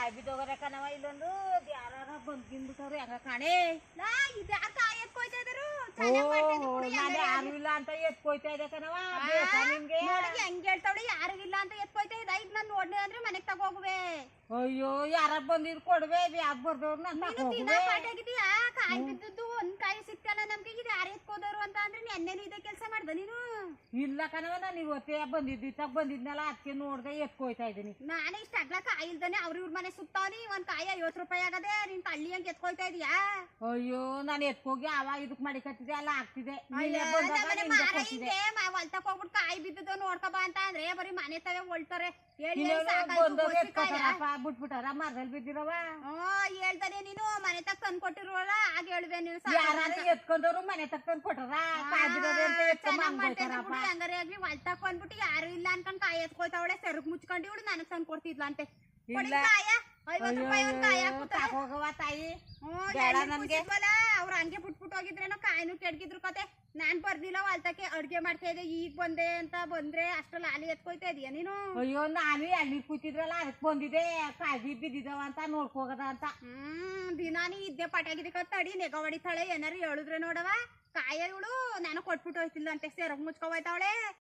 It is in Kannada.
ಕಾಯಿ ಬಿದ್ದೋಗರ ಕಣವ ಇಲ್ಲೊಂದು ಯಾರ ಬಂದ್ಕಿಂಬಿಟ್ಟವ್ರು ಹೆಂಗ ಕಾಣೆ ಇದ್ಯಾರ ಕಾಯಿ ಎತ್ಕೊಯ್ತಾ ಇದ್ರು ನಾನು ಯಾರು ಇಲ್ಲ ಅಂತ ಎತ್ಕೊಯ್ತಾ ಇದೆ ಕಣವ ನಿಮ್ಗೆ ಹೆಂಗ್ ಹೇಳ್ತಾವಳಿ ಯಾರು ಇಲ್ಲ ಅಂತ ಎತ್ಕೊಯ್ತಾ ಇದ್ದ ಈಗ ನಾನು ನೋಡ್ಲಿ ಅಂದ್ರೆ ಮನೆಗ್ ತಗೋಗುವೆ ಅಯ್ಯೋ ಯಾರ ಬಂದಿದ್ರು ಕೊಡ್বে ಯಾಕೆ ಬರ್ದವ್ರು ಆಗಿದೀಯಾ ಕಾಯಿ ಬಿದ್ದದ್ದು ಒಂದ್ ಕಾಯಿ ಸಿಕ್ತಲ್ಲ ನಮ್ಗೆ ಇದು ಯಾರು ಎತ್ಕೋದವ್ರು ಅಂತ ಅಂದ್ರೆ ನೆನ್ನೆನು ಇದೇ ಕೆಲಸ ಮಾಡ್ದ ನೀನು ಇಲ್ಲ ಕಣವ ನಾನು ಇವತ್ತೇ ಬಂದಿದ್ದ ಬಂದಿದ್ನಲ್ಲ ಅದಕ್ಕೆ ನೋಡ್ದೆ ಎತ್ಕೊಯ್ತಾ ಇದೀನಿ ನಾನೇ ಇಷ್ಟ ಅಗ್ಲ ಕಾಯಿ ಇಲ್ದಾನೆ ಅವ್ರ ಇವ್ರ ಮನೆ ಸುತ್ತಾವನಿ ಒಂದ್ ಕಾಯಿ 50 ರೂಪಾಯಿ ಆಗದೆ ನೀನ್ ತಳ್ಳಿ ಹಂಗೆ ಎತ್ಕೊಯ್ತಾ ಇದೀಯಾ ಅಯ್ಯೋ ನಾನು ಎತ್ಕೋಗಿ ಅವಾಗ ಇದಕ್ ಮಾಡಿಕತ್ತಿದೆ ಅಲ್ಲ ಆಗ್ತಿದೆ ಹೊಲ್ತಕ್ ಹೋಗ್ಬಿಟ್ಟು ಕಾಯಿ ಬಿದ್ದದ ನೋಡ್ಕಬಾ ಅಂತ ಅಂದ್ರೆ ಬರೀ ಮನೆ ತವೆ ಹೊಳ್ತಾರೆ ಬಿಟ್ಬಿಟ್ಟಾರ ಮರದಲ್ಲಿ ಬಿದ್ದಿರವ ಹೇಳ್ತಾನೆ ನೀನು ಮನೆ ತಕ್ಕ ತಂದ್ ಕೊಟ್ಟಿರುವಲ್ಲ ಆಗ ಹೇಳ್ದೆ ನೀನು ಎತ್ಕೊಂಡವ್ರು ಮನೆ ತಕ್ಕ ತಂದ್ ಕೊಟ್ಟಾರ ಹಂಗಾರೆ ಆಗ್ಲಿ ಹೊಲ್ತಕ್ ಬಂದ್ಬಿಟ್ಟು ಯಾರು ಇಲ್ಲ ಅನ್ಕೊಂಡ್ ಕಾಯಿ ಎತ್ಕೊಳ್ತಾವಳೆ ಸೆರಗ್ ಮುಚ್ಕೊಂಡು ಇವಳು ನನಗ್ ತಂದ್ ಕೊಡ್ತಿದ್ಲ ಅಂತೆ ಹೋಗವ ತಾಯಿ ಅವ್ರ ಹಂಗೆ ಬಿಟ್ಬಿಟ್ಟು ಹೋಗಿದ್ರೇನೋ ಕಾಯಿನೂ ಕೆಡ್ಗಿದ್ರು ಕತೆ ನಾನ್ ಬರ್ದಿಲ್ಲ ಹೊಲ್ತಕ್ಕೆ ಅಡ್ಗೆ ಮಾಡ್ತಾ ಇದ್ದೆ ಈಗ ಬಂದೆ ಅಂತ ಬಂದ್ರೆ ಅಷ್ಟ್ರಲ್ಲಿ ಆಲಿ ಎತ್ಕೊಯ್ತಾ ಇದೀಯ ನೀನು ಅಯ್ಯೋ ನಾನು ಎಳ್ಳಿ ಕೂತಿದ್ರಲ್ಲ ಅದಕ್ಕೆ ಬಂದಿದೆ ಕಾಯಿ ಬಿದ್ದಿದವ ಅಂತ ನೋಡ್ಕೋಗದ ಅಂತ ದಿನಾನಿ ಇದ್ದೆ ಪಟಾಗಿದ ತಡಿ ನೆಗ ಹೊಡಿತಾಳೆ ಏನಾರು ಹೇಳಿದ್ರೆ ನೋಡವ ಕಾಯ ಇವಳು ನಾನು ಕೊಟ್ಬಿಟ್ಟು ಹೋಯ್ತಿಲ್ಲ ಅಂತೆ ಸೆರಗ್ ಮುಚ್ಕೊ ಹೋಯ್ತಾವಳೆ